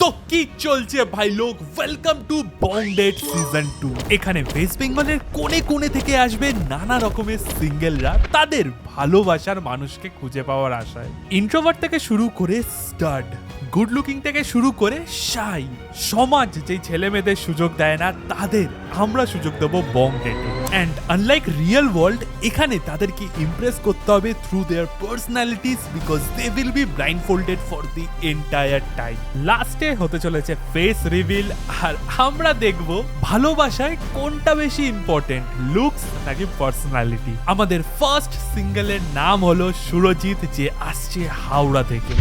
তো কি চলছে ভাই লোক, ওয়েলকাম টু বন্ডেড সিজন 2। এখানে ওয়েস্ট বেঙ্গলের কোণে কোণে থেকে আসবে নানা রকমের সিঙ্গেলরা তাদের ভালোবাসার মানুষকে খুঁজে পাওয়ার আশায়। ইন্ট্রোভার্ট থেকে শুরু করে স্টাড, গুড লুকিং থেকে শুরু করে শাই, সমাজ যেই ছেলে মেয়েদের সুযোগ দেয় না তাদের আমরা সুযোগ দেবো বন্ডেডে। অ্যান্ড আনলাইক রিয়েল ওয়ার্ল্ড, এখানে তাদেরকে ইমপ্রেস করতে হবে through their personalities, because they will be blindfolded for the entire time. লাস্টে হতে চলেছে ফেস রিভিল, আর আমরা দেখব ভালোবাসায় কোনটা বেশি ইম্পর্টেন্ট, লুকস নাকি পার্সোনালিটি। আমাদের ফার্স্ট সিঙ্গেলের নাম হলো সুরজিৎ, যে আসছে হাওড়া থেকে।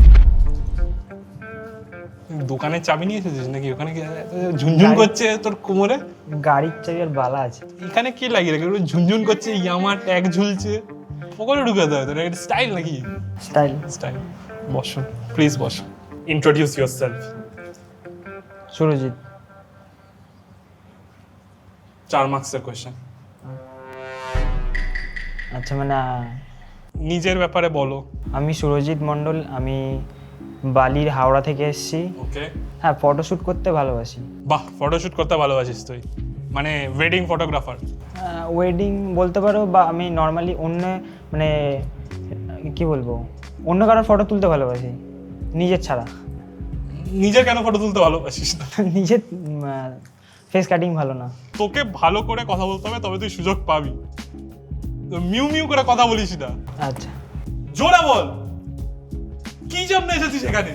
দোকানের চাবি নিয়ে এসেছিস নাকি? ওখানে কি ঝুনঝুন করছে তোর কোমরে? গাড়ির চাবি আর বালা আছে। এখানে কি লাগিয়ে রেখে ঝুনঝুন করছে, ইয়ামা ট্যাগ ঝুলছে, পকেটে ঢুকাতে হয় তোর? এটা স্টাইল নাকি? স্টাইল। স্টাইল। বসো প্লিজ, বসো। Introduce yourself. সুরজিৎ। 4 মার্কসের কোয়েশ্চেন। আচ্ছা, মানে নিজের ব্যাপারে বলো। আমি সুরজিৎ মণ্ডল, আমি বালির হাওড়া থেকে এসেছি। ওকে। হ্যাঁ, ফটোশ্যুট করতে ভালোবাসি। বাহ, ফটোশুট করতে ভালোবাসিস তুই, মানে ওয়েডিং ফটোগ্রাফার? ওয়েডিং বলতে পারো, বা আমি নর্মালি অন্য মানে কি বলবো, অন্য কারোর ফটো তুলতে ভালোবাসি, নিজের ছাড়া। নিজের কেন ফটো তুলতে ভালোবাসিস না? নিজের ফেস কাটিং ভালো না। তোকে ভালো করে কথা বলতে হবে, তবে তুই সুযোগ পাবি। মিউ মিউ করে কথা বলিস না। আচ্ছা। জোরে বল, কি জন্য এসেছিস এখানে?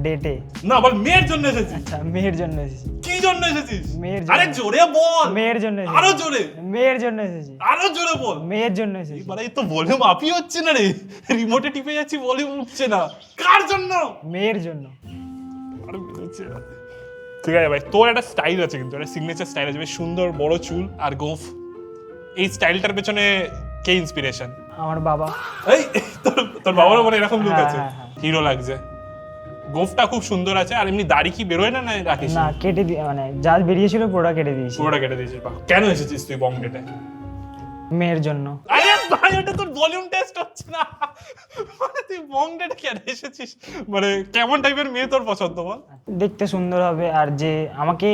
ডেটে। না বল, মেয়ের জন্য এসেছিস? আচ্ছা, মেয়ের জন্য এসেছি। কি জন্য এসেছিস? মেয়ের জন্য। আরে জোরে বল। মেয়ের জন্য এসেছি। আরো জোরে। মেয়ের জন্য এসেছি। আরো জোরে বল। মেয়ের জন্য এসেছি। মানে এই তো ভলিউম আপই হচ্ছে না রে, রিমোটে টিপে যাচ্ছি, ভলিউম উঠছে না। কার জন্য? মেয়ের জন্য। আরে হচ্ছে না। ঠিক আছে ভাই, তোর একটা স্টাইল আছে, কিন্তু একটা সিগনেচার স্টাইল আছে, বেশ সুন্দর বড় চুল আর গোঁফ। এই স্টাইলটার পেছনে কে ইন্সপিরেশন? আমার বাবা। এই তোর বাবারও মানে এরকম লুক হ্যাঁ, আছে? হ্যাঁ, হ্যাঁ। হিরো লাগছে। গোঁফটা খুব সুন্দর আছে। আর এমনি দাড়ি কি বেরোয় না, না রাখিস? না, কেটে দিয়ে, মানে যা বেরিয়েছিল পুরোটা কেটে দিয়েছি। পুরোটা কেটে দিয়েছিস? বাহ। কেন এসেছিস তুই বঙ্গেটে? মেয়ের জন্য। আরে ভাই, ওটা তোর ভলিউম টেস্ট হচ্ছে না। মানে তুই বঙ্গেটে কেন এসেছিস? মানে কেমন টাইপের মেয়ে তোর পছন্দ বল? দেখতে সুন্দর হবে আর যে আমাকে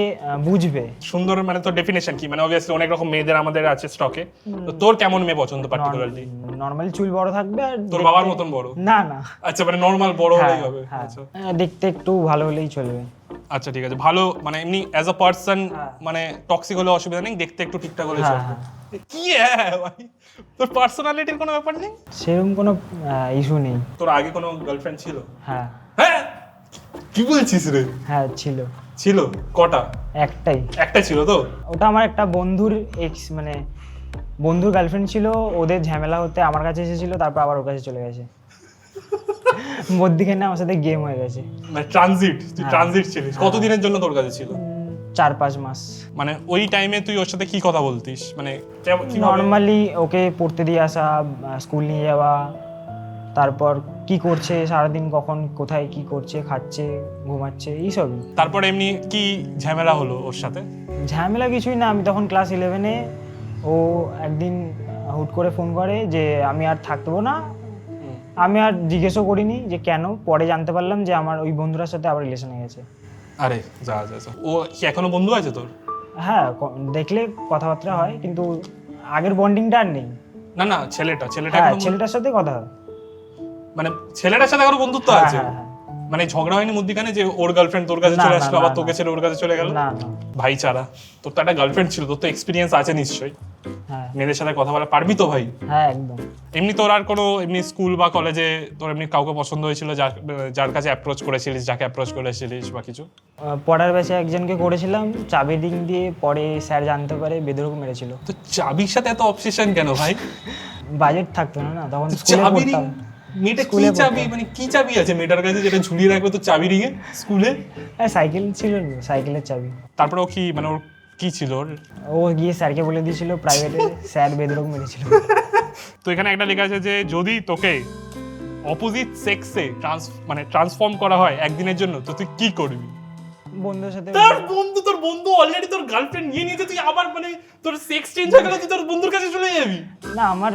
বুঝবে। সুন্দর মানে তোর ডেফিনেশন কি? মানে অবভিয়াসলি অনেক রকম মেয়েদের আমাদের আছে স্টকে, তো তোর কেমন মেয়ে পছন্দ পার্টিকুলারলি? নর্মালি চুল বড় থাকবে আর তোর বাবার মতন বড়? না না। আচ্ছা, মানে নর্মাল বড় হ্যাঁ, হলেই হবে? হ্যাঁ। আচ্ছা দেখতে একটু ভালো হলেই চলবে। আচ্ছা, ঠিক আছে। ভালো মানে এমনি অ্যাজ আ পার্সন, হ্যাঁ। মানে টক্সিক হলে অসুবিধা নেই, দেখতে একটু ঠিকঠাক হলে হ্যাঁ, চলবে। হ্যাঁ। কি ভাই, তোর পার্সোনালিটির কোনো ব্যাপার নেই? সেরকম কোনো ইস্যু নেই। তোর আগে কোনো গার্লফ্রেন্ড ছিল? হ্যাঁ। হ্যাঁ, কি বলছিস রে? হ্যাঁ, ছিল। ছিল? কটা? একটাই। একটা ছিল তো? ওটা আমার একটা বন্ধুর এক্স, মানে বন্ধুর গার্লফ্রেন্ড ছিল। ওদের ঝামেলা হতে আমার কাছে এসেছিল, তারপর আবার ওর কাছে চলে গেছে। মধ্যিখানে আমার সাথে গেম হয়ে গেছে। মানে ট্রানজিট? তুই হ্যাঁ। ট্রানজিট ছিলিস? কতদিনের জন্য তোর কাছে ছিল? 4-5 মাস। মানে ওই টাইমে তুই ওর সাথে কি কথা বলতিস? মানে কিভাবে? নর্মালি ওকে পড়তে দিয়ে আসা, স্কুল নিয়ে যাওয়া, তারপর কি করছে সারাদিন, কখন কোথায় কি করছে, খাচ্ছে, ঘুমাচ্ছে, এইসবই। তারপর এমনি কি ঝামেলা হলো ওর সাথে? ঝামেলা কিছুই না। আমি তখন ক্লাস 11-এ। ও একদিন হুট করে ফোন করে যে আমি আর থাকবো না। আমি আর জিজ্ঞেসও করিনি যে কেন। পরে জানতে পারলাম যে আমার ওই বন্ধুরার সাথে আবার রিলেশনে গেছে। আরে যা যা যা। ও কি এখনো বন্ধু আছে তোর? হ্যাঁ, দেখলে কথাবার্তা হয়, কিন্তু আগের বন্ডিংটা আর নেই। না না, ছেলেটা হ্যাঁ, এখনো ছেলেটার সাথে কথা হয়। মানে ছেলেটার সাথে এখনো বন্ধুত্ব হ্যাঁ, আছে? হ্যাঁ, হ্যাঁ। মানে ঝগড়া হয়নি মধ্যিখানে যে ওর গার্লফ্রেন্ড তোর কাছে না, চলে না, আসলো, না, আবার না। তোকে ছেড়ে ওর কাছে চলে গেল? না না। ভাইচারা। তোর তো একটা গার্লফ্রেন্ড ছিল, তোর তো এক্সপিরিয়েন্স আছে নিশ্চয়ই, হ্যাঁ, মেয়েদের সাথে কথা বলা পারবি তো ভাই? হ্যাঁ, একদম। এমনি তোর আর কোনো এমনি স্কুল বা কলেজে তোর এমনি কাউকে পছন্দ হয়েছিল, যার কাছে অ্যাপ্রোচ করেছিলিস, যাকে অ্যাপ্রোচ করেছিলিস বা কিছু? পড়ার ব্যাচে একজনকে করেছিলাম, চাবি রিং দিয়ে। পরে স্যার জানতে পারে, বেদরক মেরেছিল। তো চাবির সাথে এত অবসেশন কেন ভাই? বাজেট থাকতো না, তখন স্কুলে চাবি রিং? পড়তাম। মেয়েটা কি স্কুলে চাবি, পড়তাম। মানে কি চাবি আছে মেয়েটার কাছে যেটা ঝুলিয়ে রাখবে তো চাবি রিঙে স্কুলে? হ্যাঁ, সাইকেল ছিল, সাইকেলের চাবি। তারপরে ও কি, মানে ওর কি ছিল ওর? ও গিয়ে স্যারকে বলে দিয়েছিল প্রাইভেটে, স্যার বেদরক মেরেছিল। তো এখানে একটা লেখা আছে যে যদি তোকে অপোজিট সেক্সে ট্রান্সফর্ম করা হয় একদিনের জন্য, তো তুই কি করবি? বন্ধুর সাথে। তোর বন্ধু অলরেডি তোর গার্লফ্রেন্ড নিয়ে নিতে, তুই আবার মানে তোর সেক্স চেঞ্জ হয়ে গেল, তুই তোর বন্ধুর কাছে চলে যাবি? না, আমার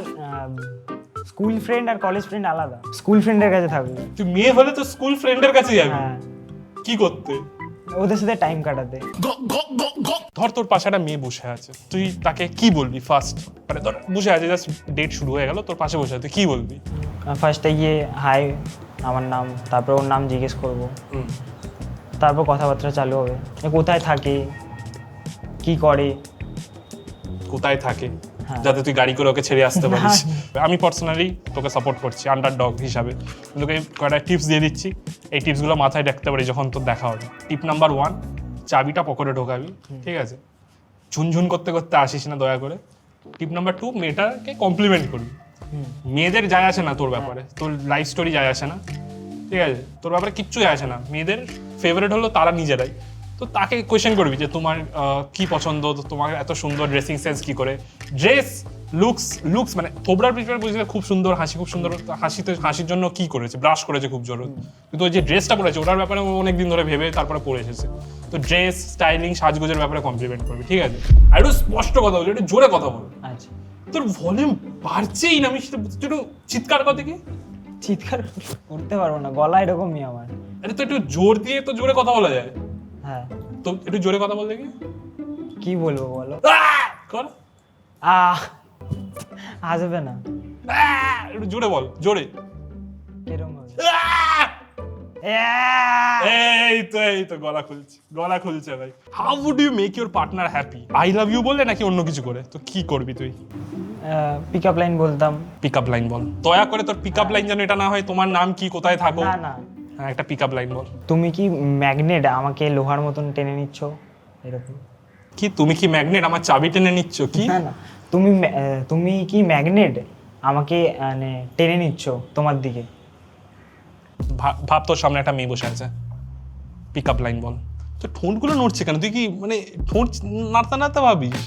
স্কুল ফ্রেন্ড আর কলেজ ফ্রেন্ড আলাদা। স্কুল ফ্রেন্ডের কাছে থাকবো। তুই মেয়ে হলে তো স্কুল ফ্রেন্ডের কাছে যাবি? হ্যাঁ। কি করতে? ওদের সাথে টাইম কাটাতে। ধর তোর পাশে একটা মেয়ে বসে আছে, তুই তাকে কি বলবি ফার্স্ট? মানে ধর বসে আছে, জাস্ট ডেট শুরু হয়ে গেল, তোর পাশে বসে আছে, তুই কি বলবি? ফার্স্টে গিয়ে হাই, আমার নাম, তারপর ওর নাম জিজ্ঞেস করব, তারপর কথাবার্তা চালু হবে, কোথায় থাকে, কি করে। কোথায় থাকে? হ্যাঁ। যাতে তুই গাড়ি করে ওকে ছেড়ে আসতে পারিস। আমি পার্সোনালি তোকে সাপোর্ট করছি আন্ডারডগ হিসাবে, তোকে কয়েকটা টিপস দিয়ে দিচ্ছি, এই টিপসগুলো মাথায় রাখতে পারি যখন তোর দেখা হবে। টিপ নাম্বার 1, চাবিটা পকেটে ঢোকাবি, ঠিক আছে? ঝুনঝুন করতে করতে আসিস না দয়া করে। টিপ নাম্বার 2, মেয়েটাকে কমপ্লিমেন্ট করবি। মেয়েদের যায় আসে না তোর ব্যাপারে, তোর লাইফ স্টোরি যায় আসে না, ঠিক আছে? তোর ব্যাপারে কিচ্ছু যায় আসে না, মেয়েদের ফেভারিট হলো তারা নিজেরাই। তো তাকে কোয়েশ্চেন করবি যে তোমার কি পছন্দ, তো তোমার এত সুন্দর ড্রেসিং সেন্স কি করে, ড্রেস, লুকস মানে থোবড়ার পিছনে বুঝলে খুব সুন্দর হাসি, খুব সুন্দর হাসির জন্য কি করেছে, ব্রাশ করেছে খুব জোর, কিন্তু ওই যে ড্রেসটা পরেছে ওটার ব্যাপারে অনেকদিন ধরে ভেবে তারপরে পরে এসেছে। তো ড্রেস, স্টাইলিং, সাজগোজের ব্যাপারে কমপ্লিমেন্ট করবি, ঠিক আছে? আর একটু স্পষ্ট কথা বল, একটু জোরে কথা বল। আচ্ছা, তোর ভলিউম বাড়ছেই না, আমি সেটা একটু চিৎকার কথা কি? চিৎকার করতে পারবো না, গলা এরকমই আমার। আরে তো একটু জোর দিয়ে তো জোরে কথা বলা যায়, হ্যাঁ, তো একটু জোরে কথা বল দেখি। কি বলবো বলো? কর। আসবে না, একটু জোরে বল, জোরে। এরকম হবে। এই তো গলা খুলছে ভাই। How would you make your partner happy? I love you বলে নাকি অন্য কিছু করে? তো কি করবি তুই? পিক আপ লাইন বলতাম। পিক আপ লাইন বল, দয়া করে। তোর পিক আপ লাইন যেন এটা না হয় তোমার নাম কি, কোথায় থাকো। না না, হ্যাঁ, একটা পিক আপ লাইন বল। তুমি কি ম্যাগনেট, আমাকে লোহার মতন টেনে নিচ্ছ, এরকম। কি তুমি কি ম্যাগনেট, আমার চাবি টেনে নিচ্ছ কি? না না, তুমি কি ম্যাগনেট, আমাকে মানে টেনে নিচ্ছ তোমার দিকে। ভাব তোর সামনে একটা মেয়ে বসে আছে, পিক আপ লাইন বল। তো ঠোঁটগুলো নড়ছে কেন? তুই কি মানে ঠোঁট নাড়তে নাড়তে ভাবিস?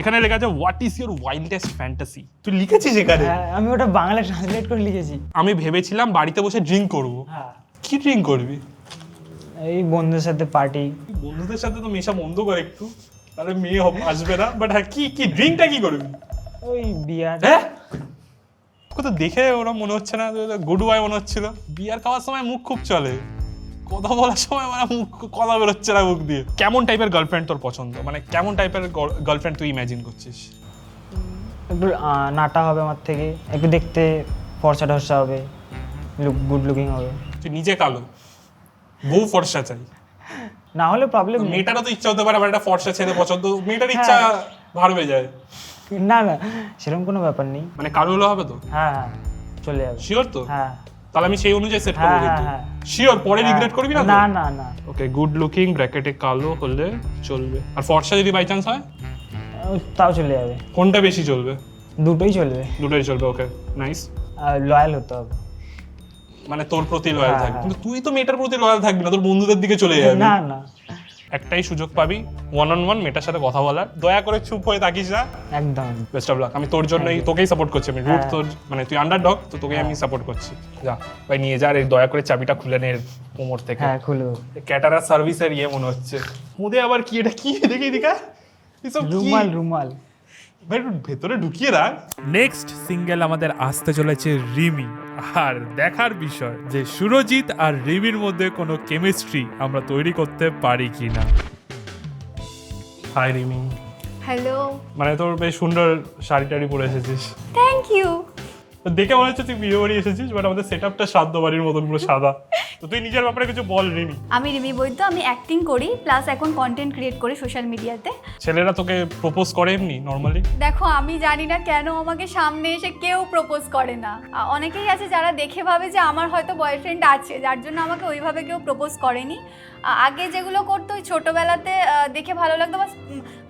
এখানে লেখা আছে what is your wildest fantasy. তুই লিখেছিস এখানে? হ্যাঁ, আমি ওটা বাংলা ট্রান্সলেট করে লিখেছি। আমি ভেবেছিলাম বাড়িতে বসে ড্রিঙ্ক করব। হ্যাঁ, কি ড্রিঙ্ক করবি? এই বন্ধুদের সাথে পার্টি। বন্ধুদের সাথে তো মেশা বন্ধ করে একটু, তাহলে মেয়ে আসবে না। বাট হ্যাঁ, কি ড্রিঙ্কটা কি করবি? ওই বিয়ার। হ্যাঁ, তো দেখে ওরা মনে হচ্ছে না, গুড বয় মনে হচ্ছিল। বিয়ার খাওয়ার সময় মুখ খুব চলে, কথা বলার সময় মানে মুখ কথা বেরোচ্ছে না মুখ দিয়ে। কেমন টাইপের গার্লফ্রেন্ড তোর পছন্দ, মানে কেমন টাইপের গার্লফ্রেন্ড তুই ইমাজিন করছিস? একটু নাটা হবে আমার থেকে, একটু দেখতে ফর্সা টর্সা হবে, গুড লুকিং হবে। তুই নিজে কালো, বউ ফর্সা চাই, না হলে প্রবলেম নেই। মেয়েটারও তো ইচ্ছা হতে পারে আমার একটা ফর্সা ছেলে পছন্দ, মেয়েটার ইচ্ছা ভার হয়ে যায়। না না, সেরকম কোনো ব্যাপার নেই। মানে কালো হলে হবে তো? হ্যাঁ হ্যাঁ, চলে যাবে। শিওর তো? হ্যাঁ তাহলে আমি সেই অনুযায়ী সেট করবো হ্যাঁ কিন্তু। হ্যাঁ। শিওর? পরে রিগ্রেট করবি না তো? না না না, ওকে, গুড লুকিং ব্র্যাকেটে কালো হলে চলবে। আর ফর্সা যদি বাই চান্স হয় তাও চলে যাবে। কোনটা বেশি চলবে? দুটোই চলবে। দুটোই চলবে, ওকে নাইস। লয়াল হতে হবে। মানে তোর প্রতি লয়াল হ্যাঁ, থাকবি, হ্যাঁ। কিন্তু তুই তো মেয়েটার প্রতি লয়াল থাকবি না, তোর বন্ধুদের দিকে চলে যাবি। না না, একটাই সুযোগ পাবি ওয়ান অন ওয়ান মেয়েটার সাথে কথা বলার, দয়া করে চুপ হয়ে থাকিস না। একদম। Best of luck. আমি তোর জন্যই তোকেই সাপোর্ট করছি, আমি রুট হ্যাঁ। তোর, মানে তুই আন্ডারডগ, তো তোকেই আমি সাপোর্ট করছি। যা ভাই নিয়ে যা, আর এই দয়া করে চাবিটা খুলে নে এর কোমর থেকে। হ্যাঁ, খুলবো। ক্যাটারার সার্ভিসের ইয়ে মনে হচ্ছে। মুদে আবার কি, এটা কি দেখি দেখা, এসব কি? রুমাল রুমাল। ভাই একটু ভেতরে ঢুকিয়ে রাখ। নেক্সট সিঙ্গেল আমাদের আসতে চলেছে রিমি। আর দেখার বিষয় যে সুরজিৎ আর রিমির মধ্যে কোনো কেমিস্ট্রি আমরা তৈরি করতে পারি কিনা। হাই রিমি। হ্যালো, মানে তোর বেশ সুন্দর শাড়ি টাড়ি পরে এসেছিস, থ্যাংক ইউ। তো দেখে মনে হচ্ছে তুই বিয়ে বাড়ি এসেছিস, বাট আমাদের সেট আপটা সাধ্য বাড়ির মতন পুরো সাদা। তো তুই নিজের ব্যাপারে কিছু বল রিমি। আমি রিমি বৈদ্য, আমি অ্যাক্টিং করি প্লাস এখন কন্টেন্ট ক্রিয়েট করি সোশ্যাল মিডিয়াতে। ছেলেরা তোকে প্রপোজ করে এমনি নর্মালি? দেখো, আমি জানি না কেন আমাকে সামনে এসে কেউ প্রপোজ করে না। অনেকেই আছে যারা দেখে ভাবে যে আমার হয়তো বয়ফ্রেন্ড আছে, যার জন্য আমাকে ওইভাবে কেউ প্রপোজ করেনি। আগে যেগুলো করতো ওই ছোটোবেলাতে দেখে ভালো লাগতো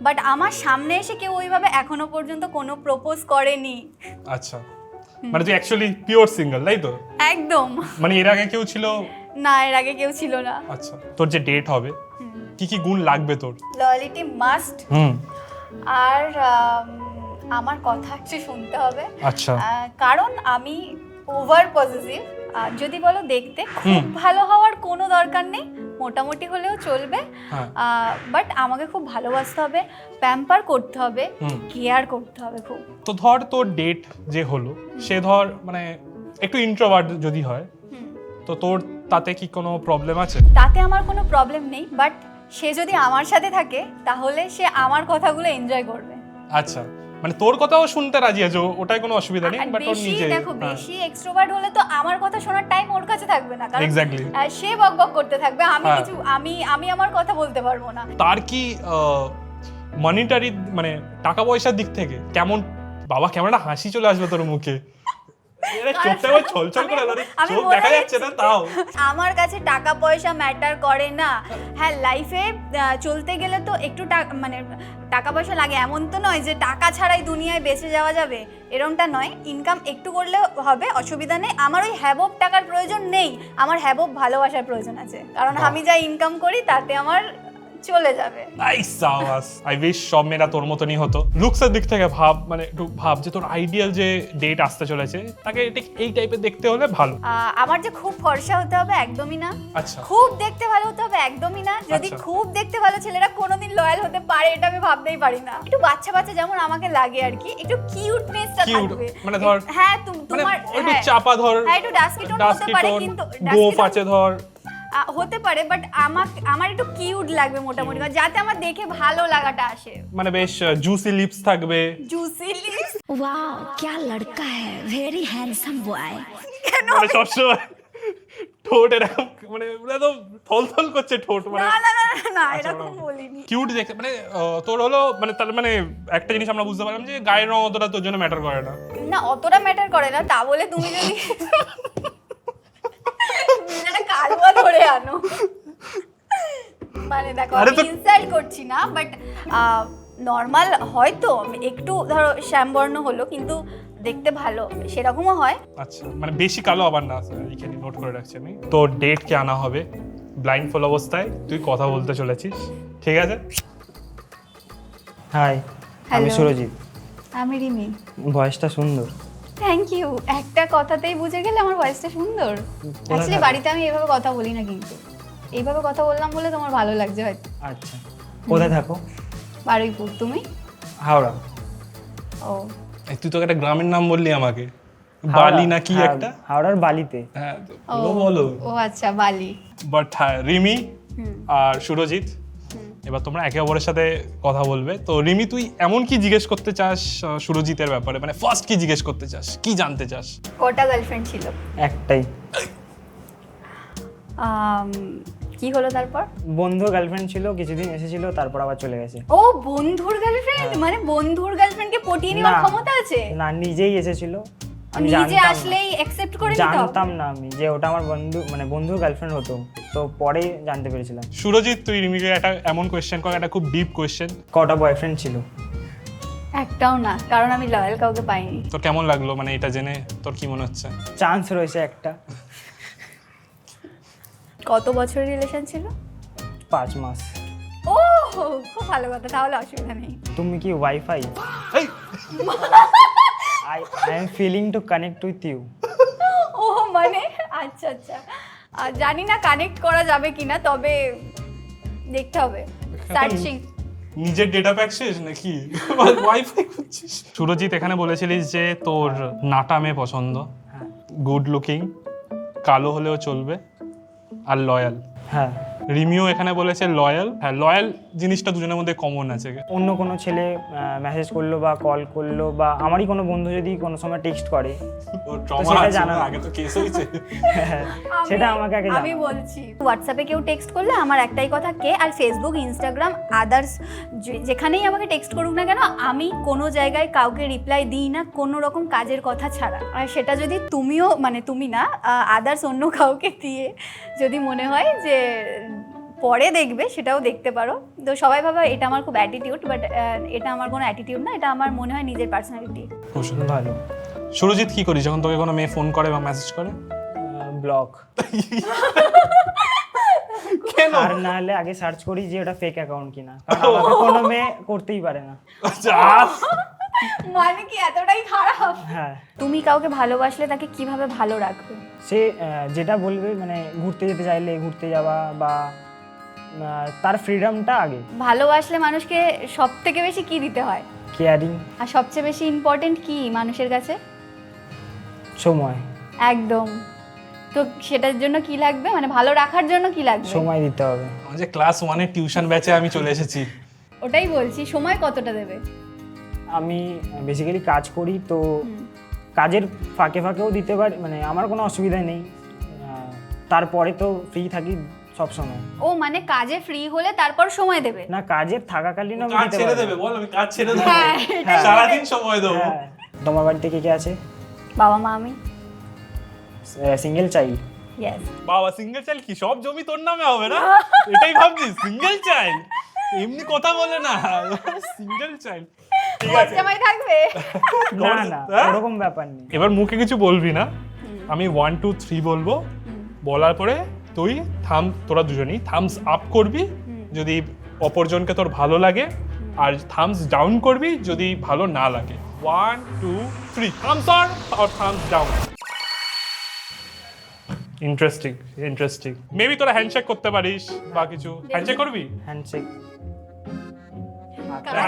বাট আমার সামনে এসে কেউ ওইভাবে এখনো পর্যন্ত কোনো প্রপোজ করেনি। আচ্ছা, মানে তুই অ্যাকচুয়ালি পিওর সিঙ্গেল, তাই তো? একদম মানে এর আগে কেউ ছিল? না, এর আগে কেউ ছিল না। আচ্ছা, তোর যে ডেট হবে কি কি গুণ লাগবে তোর? লয়ালিটি মাস্ট, হুম, আর আমার কথা একটু শুনতে হবে। আচ্ছা। কারণ আমি ওভার পজিটিভ। যদি বলো দেখতে খুব ভালো হওয়ার কোনো দরকার নেই, মোটামুটি হলেও চলবে, হ্যাঁ। বাট আমাকে খুব ভালোবাসতে হবে, প্যাম্পার করতে হবে, কেয়ার করতে হবে খুব। তো ধর তোর ডেট যে হলো সে ধর মানে একটু ইন্ট্রোভার্ট যদি হয়, তো তোর তাতে কি কোনো প্রবলেম আছে? তাতে আমার কোনো প্রবলেম নেই, বাট সে যদি আমার সাথে থাকে তাহলে সে আমার কথাগুলো এনজয় করবে। আচ্ছা, মানে তোর কথাও শুনতে রাজি আছে, ওটাই কোনো অসুবিধা নেই, আর বাট ওর বেশি নিজে দেখো, বেশি এক্সট্রোভার্ট হলে তো আমার কথা শোনার টাইম ওর কাছে থাকবে না, কারণ এক্স্যাক্টলি সে বকবক করতে থাকবে, আমি হ্যাঁ। কিছু আমি আমার কথা বলতে পারবো না। তার কি মনিটারি মানে টাকা পয়সার দিক থেকে কেমন? বাবা কেমন একটা হাসি চলে আসবে তোর মুখে, চোখটা আবার ছলছল করে আলো, আমি চোখ বলে দেখা যাচ্ছে না তাও। আমার কাছে টাকা পয়সা ম্যাটার করে না। হ্যাঁ, লাইফে চলতে গেলে তো একটু মানে টাকা পয়সা লাগে, এমন তো নয় যে টাকা ছাড়াই দুনিয়ায় বেঁচে যাওয়া যাবে, এরকমটা নয়। ইনকাম একটু করলে হবে, অসুবিধা নেই। আমার ওই হ্যাবব টাকার প্রয়োজন নেই, আমার হ্যাবব ভালোবাসার প্রয়োজন আছে, কারণ আমি যা ইনকাম করি তাতে আমার চলে যাবে। নাইস সাবাস, আই উইশ সব মেয়েরা তোর মতনই হতো। লুকসের দিক থেকে ভাব, মানে একটু ভাব যে তোর আইডিয়াল যে ডেট আসতে চলেছে তাকে ঠিক এই টাইপের দেখতে হলে ভালো। আমার যে খুব ফর্সা হতে হবে একদমই না, আচ্ছা, খুব দেখতে ভালো হতে হবে একদমই না। যদি আচ্ছা। খুব দেখতে ভালো ছেলেরা কোনোদিন লয়াল হতে পারে এটা আমি ভাবতেই পারি না। একটু বাচ্চা বাচ্চা যেমন আমাকে লাগে আর কি, একটু কিউটনেসটা Cute, থাকবে। মানে ধর হ্যাঁ মানে তোমার একটু হ্যাঁ, চাপা ধর, হ্যাঁ একটু ডাস্কি টোন হতে পারে, কিন্তু গোপ আছে ধর, হতে পারে, বাট আমার একটু কিউট লাগবে মোটামুটি, যাতে আমার দেখে ভালো লাগাটা আসে। মানে বেশ জুসি লিপস থাকবে। জুসি লিপস, वाह क्या लड़का है वेरी हैंडसम बॉय। মানে সবসময় ঠোঁট এরকম মানে একদম থলথল করছে ঠোঁট, মানে না না না না, না এরকম বলিনি। কিউট দেখতে, মানে তোর হলো মানে তার মানে একটা জিনিস আমরা বুঝতে পারলাম যে গায়ের রং অতটা তোর জন্য ম্যাটার করে না। না অতটা ম্যাটার করে না, তা বলে তুমি যদি একটা কালুয়া ধরে আনো, মানে দেখো আরে আমি তো- ইনসাল্ট করছি না, বাট নর্মাল হয়তো একটু ধরো শ্যামবর্ণ হলো কিন্তু দেখতে ভালো, সেরকমও হয়। আচ্ছা, মানে বেশি কালো আবার না, এখানে নোট করে রাখছি আমি। তো ডেটকে আনা হবে ব্লাইন্ড ফল অবস্থায়, তুই কথা বলতে চলেছিস, ঠিক আছে? হাই, আমি Hello. সুরজিৎ। আমি রিমি। ভয়েসটা সুন্দর। থ্যাংক ইউ, একটা কথাতেই বুঝে গেলে আমার ভয়েসটা সুন্দর। অ্যাকচুয়ালি থাকো? বাড়িতে আমি এভাবে কথা বলি না, কিন্তু এইভাবে কথা বললাম বলে তোমার ভালো লাগছে হয়তো। আচ্ছা, কোথায় থাকো? বারুইপুর, তুমি? হাওড়া। ও এই তুই তো একটা গ্রামের নাম বললি আমাকে, হাওড়া, বালি না কি হ্যাঁ, একটা? হাওড়ার বালিতে। হ্যাঁ ও, বলো। ও আচ্ছা, বালি। বাট হ্যাঁ, রিমি হুম। আর সুরজিৎ, এবার তোমরা একে অপরের সাথে কথা বলবে। তো রিমি, তুই এমন কি জিজ্ঞেস করতে চাস সুরজিতের ব্যাপারে, মানে ফার্স্ট কি জিজ্ঞেস করতে চাস, কি জানতে চাস? কটা গার্লফ্রেন্ড ছিল? একটাই। কি হলো তারপর? বন্ধু গার্লফ্রেন্ড ছিল, কিছুদিন এসেছিল, তারপর আবার চলে গেছে। ও বন্ধুর গার্লফ্রেন্ড, মানে বন্ধুর গার্লফ্রেন্ডকে পটিয়ে নেওয়ার না। ক্ষমতা আছে? না, নিজেই এসেছিল। আমি নিজে জানতাম না। আসলেই অ্যাকসেপ্ট করে নিতে হবে? জানতাম না আমি যে ওটা আমার বন্ধু, মানে বন্ধুর গার্লফ্রেন্ড হতো, তো পরেই জানতে পেরেছিলাম। সুরজিৎ, তুই রিমিকে একটা এমন কোয়েশ্চেন কর, একটা খুব ডিপ কোয়েশ্চেন। কটা বয়ফ্রেন্ড ছিল? একটাও না, কারণ আমি লয়াল কাউকে পাইনি। তোর কেমন লাগলো, মানে এটা জেনে তোর কি মনে হচ্ছে? চান্স রয়েছে একটা। কত বছরের রিলেশন ছিল? 5 মাস। ও খুব ভালো কথা, তাহলে অসুবিধা নেই। তুমি কি ওয়াইফাই? এই, I am feeling to connect with you. ও মানে আচ্ছা আচ্ছা, জানি না কানেক্ট করা যাবে কিনা, তবে দেখতে হবে, সার্চিং। নিজের ডেটা প্যাক শেষ নাকি ওয়াইফাই করছিস? সুরজিৎ, এখানে বলেছিলিস যে তোর নাটা মেয়ে পছন্দ, হ্যাঁ। গুড লুকিং, কালো হলেও চলবে, আর লয়াল। হ্যাঁ, রিমিও এখানে বলেছে লয়াল। হ্যাঁ, লয়াল জিনিসটা দুজনের মধ্যে কমন আছে। অন্য কোনো ছেলে মেসেজ করলো বা কল করলো, বা আমারই কোনো বন্ধু যদি কোনো সময় টেক্সট করে, সেটা জানা। আগে তো কেস হয়েছে। সেটা আমাকে আগে আমি জানাও। বলছি, হোয়াটসঅ্যাপে কেউ টেক্সট করলে আমার একটাই কথা, কে, আর ফেসবুক, ইনস্টাগ্রাম, আদার্স যেখানেই আমাকে টেক্সট করুক না কেন, আমি কোনো জায়গায় কাউকে রিপ্লাই দিই না কোনো রকম কাজের কথা ছাড়া। আর সেটা যদি তুমিও, মানে তুমি না, আদার্স অন্য কাউকে দিয়ে যদি মনে হয় যে পরে দেখবে, সেটাও দেখতে পারো। তো সবাই ভাবে এটা আমার খুব অ্যাটিটিউড, বাট এটা আমার কোনো অ্যাটিটিউড না, এটা আমার মনে হয় নিজের পার্সোনালিটি। ভালো। সুরজিৎ, কি করিস যখন তোকে কোনো মেয়ে ফোন করে বা মেসেজ করে? ব্লক। কেন? আর না হলে আগে সার্চ করি যে ওটা ফেক অ্যাকাউন্ট কিনা, কারণ আমাকে কোনো মেয়ে করতেই পারে না। মানে কি এতটাই খারাপ? হ্যাঁ, তুমি কাউকে ভালোবাসলে তাকে কিভাবে ভালো রাখবে? সে যেটা বলবে, মানে ঘুরতে যেতে চাইলে ঘুরতে যাওয়া, বা তার ফ্রিডমটা আগে। ভালোবাসলে মানুষকে সব থেকে বেশি কি দিতে হয়? কেয়ারিং। আর সবচেয়ে বেশি ইম্পর্টেন্ট কি মানুষের কাছে? সময়। একদম। তো সেটার জন্য কি লাগবে, মানে ভালো রাখার জন্য কি লাগবে? সময় দিতে হবে। আমার যে ক্লাস 1 টিউশন ব্যাচে আমি চলে এসেছি। ওটাই বলছি, সময় কতটা দেবে? আমি বেসিক্যালি কাজ করি, তো কাজের ফাঁকে ফাঁকেও দিতে পারি, মানে আমার কোনো অসুবিধা নেই। তারপরে তো ফ্রি থাকি সব সময়। ও মানে কাজে ফ্রি হলে তারপর সময় দেবে? না, কাজের থাকাকালীন আমি কাজ দিতে ছেড়ে পারি। দেবে বল, আমি কাজ ছেড়ে দেবো, হ্যাঁ, এটাই সারাদিন সময় দেবো। হ্যাঁ। তোমার বাড়িতে কে কে আছে? বাবা মা আমি। Single child? ইয়েস। বাবা সিঙ্গেল চাইল্ড কি সব জমি তোর নামে হবে না? এটাই ভাবছিস সিঙ্গেল চাইল্ড? এমনি কথা বলে না, সিঙ্গেল চাইল্ড। ঠিক আছে, জামাই থাকবে? না না, হ্যাঁ? ওরকম ব্যাপার নেই। এবার মুখে কিছু বলবি না, আমি 1 2 3 বলবো, বলার পরে তুই তোরা দুজনেই থামস আপ করবি যদি অপরজনকে তোর ভালো লাগে, আর থামস ডাউন করবি যদি ভালো না লাগে। 1 2 3 থামস আপ আর থামস ডাউন। ইন্টারেস্টিং। মেবি তোরা হ্যান্ডশেক করতে পারিস বা কিছু। হ্যান্ডশেক করবি? হ্যান্ডশেক?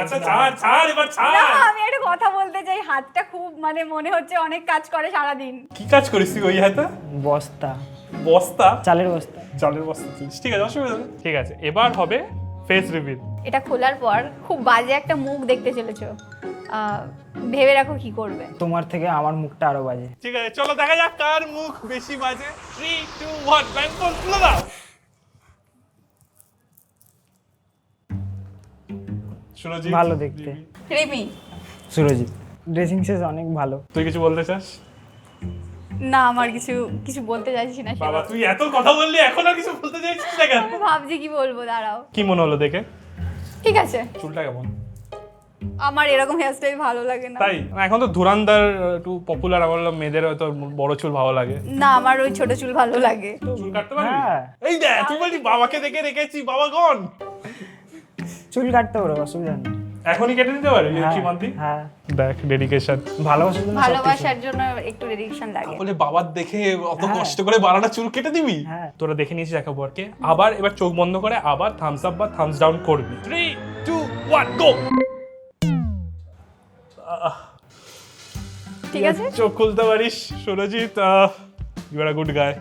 আচ্ছা ছাড় এবার ছাড়। না, আমি একটা কথা বলতে চাই, হাতটা খুব মানে মনে হচ্ছে অনেক কাজ করে সারাদিন। কি কাজ করিস তুই ওই হাতে? বস্তা, বস্তা? চালের বস্তা। জলের বস্তা তুলিস? ঠিক আছে, অসুবিধা নেই। ঠিক আছে, এবার হবে ফেস রিভিল। এটা খোলার পর খুব বাজে একটা মুখ দেখতে চলেছো, ভেবে রাখো কি করবে। তোমার থেকে আমার মুখটা আরো বাজে। ঠিক আছে, চলো দেখা যাক কার মুখ বেশি বাজে। 3 2 1 ব্যাংক বল খুলে দাও। সুরজিৎ ভালো দেখতে। রিমি? সুরজিৎ ড্রেসিং সেন্স অনেক ভালো। তুই কিছু বলতে চাস? না, আমার কিছু বলতে চাইছি না। বাবা তুই এত কথা বললি, এখন আর কিছু বলতে চাইছিস না কেন? আমি ভাবছি কি বলবো, দাঁড়াও। কি মনে হলো দেখে? ঠিক আছে, চুলটা কেমন? আমার এরকম হেয়ারস্টাইল ভালো লাগে না। তাই এখন তো ধুরান্দার একটু পপুলার, আমার বললাম মেয়েদের হয়তো বড় চুল ভালো লাগে। না, আমার ওই ছোট চুল ভালো লাগে। চুল কাটতে পারবি? হ্যাঁ। এই দেখ তুই বললি বাবাকে দেখে রেখেছি, বাবা কোন? চুল কাটতে পারো, অসুবিধা নেই। এখনই কেটে দিতে পারবি? হ্যাঁ, কি মানতি? হ্যাঁ। দেখ ডেডিকেশন। ভালোবাসার জন্য সবকিছু। ভালোবাসার জন্য একটু ডেডিকেশন লাগে। বলে বাবার দেখে অত হ্যাঁ। কষ্ট করে বাড়াটা চুল কেটে দিবি? হ্যাঁ। তোরা দেখে নিয়েছিস একেবারকে। আবার এবার চোখ বন্ধ করে আবার থামস আপ বা থামস ডাউন করবি। 3 2 1 গো। ঠিক আছে, চোখ খুলতে পারিস Surajit, you are a good guy.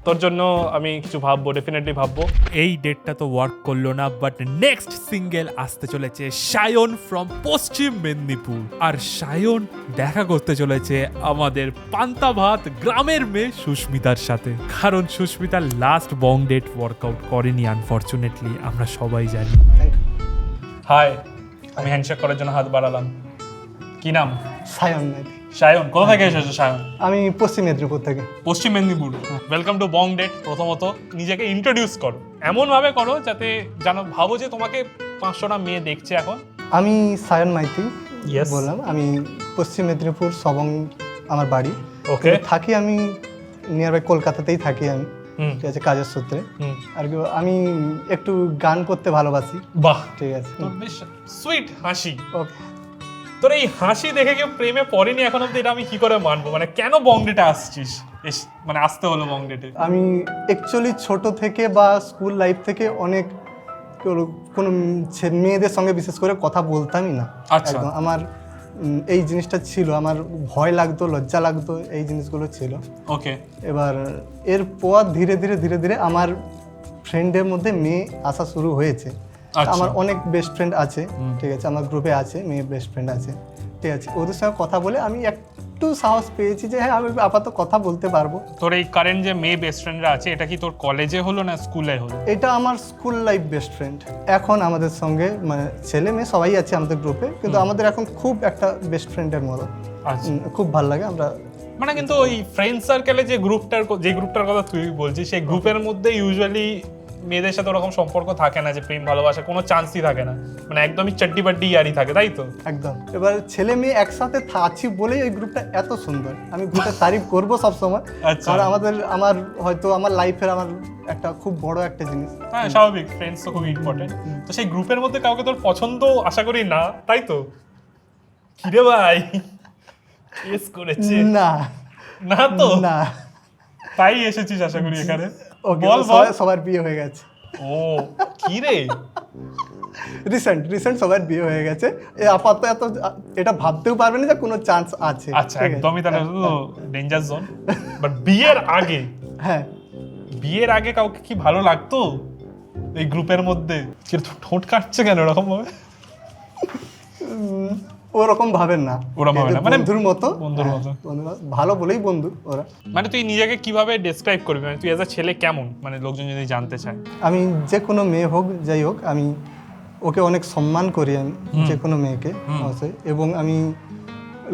তোর জন্য আমি কিছু ভাববো, ডেফিনেটলি ভাববো। এই ডেটটা তো ওয়ার্ক করলো না, বাট নেক্সট সিঙ্গেল আসতে চলেছে সায়ন ফ্রম পশ্চিম মেদিনীপুর। আর সায়ন দেখা করতে চলেছে আমাদের পান্তা ভাত গ্রামের মেয়ে সুস্মিতার সাথে, কারণ সুস্মিতার লাস্ট বং ডেট ওয়ার্কআউট করেনি আনফরচুনেটলি, আমরা সবাই জানি। হাই, আমি হ্যান্ডশেক করার জন্য হাত বাড়ালাম। কি নাম? সায়ন নাকি? সায়ন। কোথা থেকে এসেছো সায়ন? আমি পশ্চিম মেদিনীপুর থেকে। Paschim Medinipur. Welcome to Bong date. প্রথমত নিজেকে ইন্ট্রোডিউস করো, এমন ভাবে করো যাতে জানো ভাবো যে তোমাকে 500টা মেয়ে দেখছে এখন। আমি সায়ন মাইতি Yes. বললাম, আমি পশ্চিম মেদিনীপুর সবং আমার বাড়ি। ওকে। কিন্তু থাকি আমি নিয়ার বাই কলকাতাতেই থাকি আমি, হুম। ঠিক আছে, কাজের সূত্রে। হুম। আর কি আমি একটু গান করতে ভালোবাসি, বাহ, ঠিক আছে। তোর বেশ সুইট হাসি। ওকে। তোর এই হাসি দেখে কেউ প্রেমে পড়েনি এখন অব্দি, এটা আমি কি করে মানবো? মানে কেন বং ডেটে আসছিস? মানে আসতে হলো বং ডেটে? আমি অ্যাকচুয়ালি ছোট থেকে বা স্কুল লাইফ থেকে অনেক কোনো মেয়েদের সঙ্গে বিশেষ করে কথা বলতামই না। আচ্ছা। একদম আমার এই জিনিসটা ছিল, আমার ভয় লাগতো, লজ্জা লাগতো, এই জিনিসগুলো ছিল। ওকে। এবার এরপর ধীরে ধীরে আমার ফ্রেন্ডের মধ্যে মেয়ে আসা শুরু হয়েছে। আচ্ছা। আমার অনেক বেস্ট ফ্রেন্ড আছে, ঠিক আছে, আমার গ্রুপে আছে মেয়ে বেস্ট ফ্রেন্ড আছে, ঠিক আছে। ওদের সঙ্গে কথা বলে আমি একটু সাহস পেয়েছি যে হ্যাঁ আমি আপাতত কথা বলতে পারবো। তোর এই কারেন্ট যে মেয়ে বেস্ট ফ্রেন্ডরা আছে, এটা কি তোর কলেজে হলো না স্কুলে হলো? এটা আমার স্কুল লাইফ বেস্ট ফ্রেন্ড। এখন আমাদের সঙ্গে মানে ছেলে মেয়ে সবাই আছে আমাদের গ্রুপে, কিন্তু আমাদের এখন খুব একটা বেস্ট ফ্রেন্ডের মতো। আচ্ছা। খুব ভালো লাগে আমরা। মানে কিন্তু ওই ফ্রেন্ড সার্কেলে যে গ্রুপটার কথা তুই বলছিস, সেই গ্রুপের মধ্যে ইউজুয়ালি মেয়েদের সাথে ওরকম সম্পর্ক থাকে না, যে প্রেম ভালোবাসা কোনো চান্সই থাকে না, মানে একদমই চাড্ডি বাড্ডি ইয়ারি থাকে, তাই তো? একদম। এবার ছেলে মেয়ে একসাথে আছি বলেই ওই গ্রুপটা এত সুন্দর। আমি গ্রুপের তারিফ করবো সবসময়, আচ্ছা। কারণ আমার হয়তো আমার লাইফের আমার একটা খুব বড় একটা জিনিস। হ্যাঁ স্বাভাবিক, ফ্রেন্ডস তো খুব ইম্পর্টেন্ট। তো সেই গ্রুপের মধ্যে কাউকে তোর পছন্দ আশা করি না, তাই তো? কিরে ভাই, কেস করেছে? না না তো? না। তাই এসেছিস আশা করি এখানে। ওকে, বল বল। সবার বিয়ে হয়ে গেছে। ও কি রে, রিসেন্ট সবার বিয়ে হয়ে গেছে, আপাতত এত এটা ভাবতেও পারবে না যে কোনো চান্স আছে। আচ্ছা একদমই, তাহলে তো ডেঞ্জার জোন। বাট বিয়ের আগে, হ্যাঁ বিয়ের আগে কাউকে কি ভালো লাগতো এই গ্রুপের মধ্যে? ঠোঁট কাটছে কেন এরকম ভাবে? ওরকম ভাবেন না, ওরা ভাবে না, মানে বন্ধুর মতো, বন্ধুর মতো। ভালো বলেই বন্ধু ওরা। মানে তুই নিজেকে কিভাবে ডেসক্রাইব করবি, মানে তুই এজ আ ছেলে কেমন, মানে লোকজন যদি জানতে চায়? আমি যে কোনো মেয়ে হোক যাই হোক, আমি ওকে অনেক সম্মান করি, আমি যে কোনো মেয়েকে অবশ্যই, এবং আমি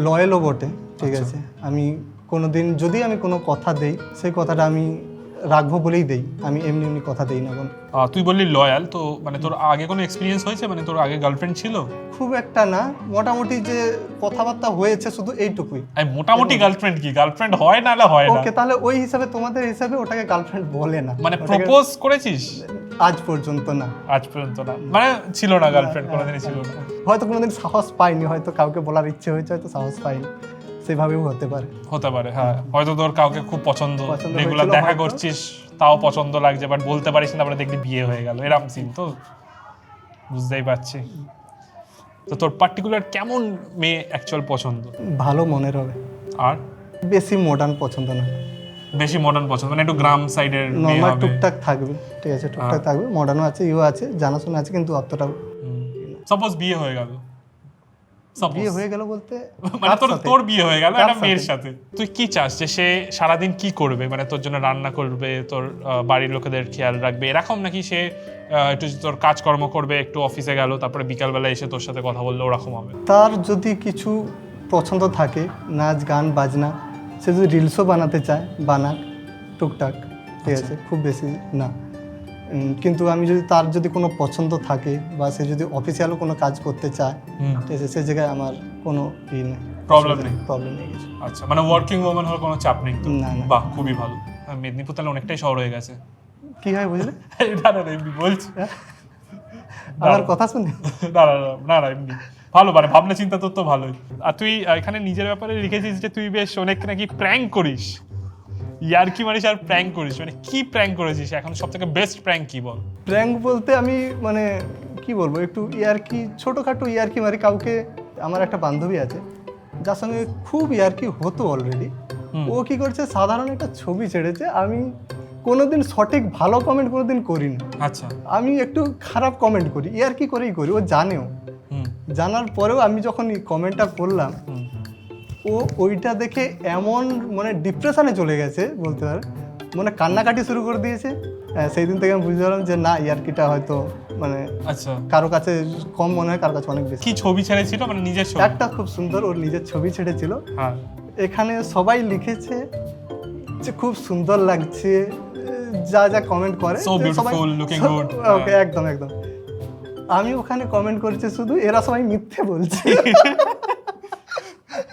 লয়ালও বটে, ঠিক আছে। আমি কোনোদিন যদি আমি কোনো কথা দেই, সেই কথাটা আমি রাখবো বলেই দেই, আমি এমনি এমনি কথা দেই না কোনো। তুই বললি লয়াল, তো মানে তোর আগে কোনো এক্সপিরিয়েন্স হয়েছে, মানে তোর আগে গার্লফ্রেন্ড ছিল? খুব একটা না, মোটামুটি যে কথাবার্তা হয়েছে শুধু এইটুকুই। মোটামুটি গার্লফ্রেন্ড কি গার্লফ্রেন্ড হয় না, হয় না? ওকে, তাহলে ওই হিসাবে, তোমাদের হিসাবে ওটাকে গার্লফ্রেন্ড বলে না। মানে ওটাকে প্রপোজ করেছিস? আজ পর্যন্ত না। আজ পর্যন্ত না, মানে ছিল না গার্লফ্রেন্ড, কোনোদিনই ছিল না। হয়তো কোনোদিন সাহস পাইনি, হয়তো কাউকে বলার ইচ্ছে হয়েছে, হয়তো সাহস পাইনি, সেভাবেও হতে পারে। হতে পারে, হ্যাঁ। হয়তো তোর কাউকে খুব পছন্দ, রেগুলার হয়েছিল দেখা হয়তো। করছিস, তাও পছন্দ লাগছে, বাট বলতে পারিস না, তারপরে দেখবি বিয়ে হয়ে গেল, এরকম সিন তো বুঝতেই পারছি। তো তোর পার্টিকুলার কেমন মেয়ে অ্যাকচুয়াল পছন্দ? ভালো মনের হবে, আর বেশি মডার্ন পছন্দ না, বেশি মডার্ন পছন্দ, মানে একটু গ্রাম সাইডের মেয়ে নর্মাল হবে। টুকটাক থাকবে, ঠিক আছে, টুকটাক থাকবে, মডার্নও আছে, ইও আছে, জানাশোনা আছে, কিন্তু অতটাও। সাপোজ বিয়ে হয়ে গেল, বিয়ে হয়ে গেল বলতে মানে কার তোর সাথে? তোর বিয়ে হয়ে গেল কার একটা মেয়ের সাথে? সাথে, তুই কি চাস যে সে সারাদিন কি করবে, মানে তোর জন্য রান্না করবে, তোর বাড়ির লোকেদের খেয়াল রাখবে, এরকম, নাকি সে একটু তোর কাজকর্ম করবে, একটু অফিসে গেল, তারপরে বিকালবেলা এসে তোর সাথে কথা বললো, ওরকম হবে? তার যদি কিছু পছন্দ থাকে, নাচ গান বাজনা, সে যদি রিলসও বানাতে চায় বানাক, টুকটাক, ঠিক আছে, খুব বেশি না। কিন্তু আমি যদি তার যদি কোনো পছন্দ থাকে, বা সে যদি অফিসিয়ালও কোনো কাজ করতে চায়, ঠিক আছে, সে জায়গায় আমার কোনো ই নেই, প্রবলেম নেই। প্রবলেম নেই কিছু। আচ্ছা, মানে ওয়ার্কিং ওম্যান হওয়ার কোনো চাপ নেই তো? না, না। বাহ, খুবই ভালো। মেদিনীপুর তাহলে অনেকটাই শহর হয়ে গেছে। কি হয় বুঝলে? না না, এমনি বলছি। আমার কথা শুনে না না না না, এমনি ভালো, মানে ভাবনা চিন্তা তোর তো ভালোই। আর তুই এখানে নিজের ব্যাপারে লিখেছিস যে তুই বেশ অনেক নাকি প্র্যাঙ্ক করিস, ইয়ার্কি মারিস আর প্র্যাঙ্ক করিস, মানে কি প্র্যাঙ্ক করেছিস এখন সব থেকে বেস্ট প্র্যাঙ্ক কি বল? প্র্যাঙ্ক বলতে আমি মানে কি বলবো, একটু ইয়ার্কি, ছোটোখাটো ইয়ার্কি মারি কাউকে। আমার একটা বান্ধবী আছে যার সঙ্গে খুব ইয়ার্কি হতো অলরেডি, ও কি করছে, সাধারণ একটা ছবি ছেড়েছে, আমি কোনোদিন সঠিক ভালো কমেন্ট কোনোদিন করি না, আচ্ছা। আমি একটু খারাপ কমেন্ট করি, ইয়ার্কি করেই করি, ও জানেও। জানার পরেও আমি যখন এই কমেন্টটা করলাম, ও ওইটা দেখে এমন মানে ডিপ্রেশনে চলে গেছে বলতে পারে, মানে কান্নাকাটি শুরু করে দিয়েছে। সেই দিন থেকে আমি বুঝতে পারলাম যে না, ইয়ার্কিটা হয়তো মানে আচ্ছা, কারো কাছে কম মনে হয়, কারো কাছে অনেক বেশি। কি ছবি ছেড়েছিল, মানে নিজের ছবি? একটা খুব সুন্দর ওর নিজের ছবি ছেড়েছিল, হ্যাঁ। এখানে সবাই লিখেছে যে খুব সুন্দর লাগছে, যা যা কমেন্ট করে, So যে সবাই beautiful, looking good. ওকে, একদম একদম। আমি ওখানে কমেন্ট করেছি শুধু, এরা সবাই মিথ্যে বলছে।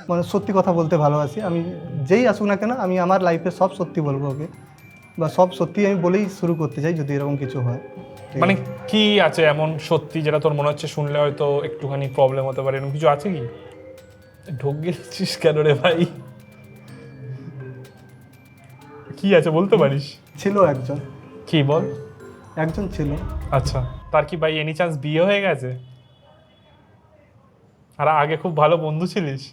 মানে সত্যি কথা বলতে ভালোবাসি, আমি যেই আসুক না কেন, আমি আমার লাইফে সব সত্যি বলবো ওকে, বা সব সত্যি আমি বলেই শুরু করতে চাই যদি এরকম কিছু হয়। ঠিক মানে আছে? কি আছে এমন সত্যি যেটা তোর মনে হচ্ছে শুনলে হয়তো একটুখানি প্রবলেম হতে পারে, এরকম কিছু আছে কি? ঢোক গেছিস কেন রে ভাই? কি আছে বলতে পারিস? ছিল একজন, কি বল? একজন ছিল। আচ্ছা, তার কি ভাই এনি চান্স বিয়ে হয়ে গেছে? আর আগে খুব ভালো বন্ধু ছিলিস?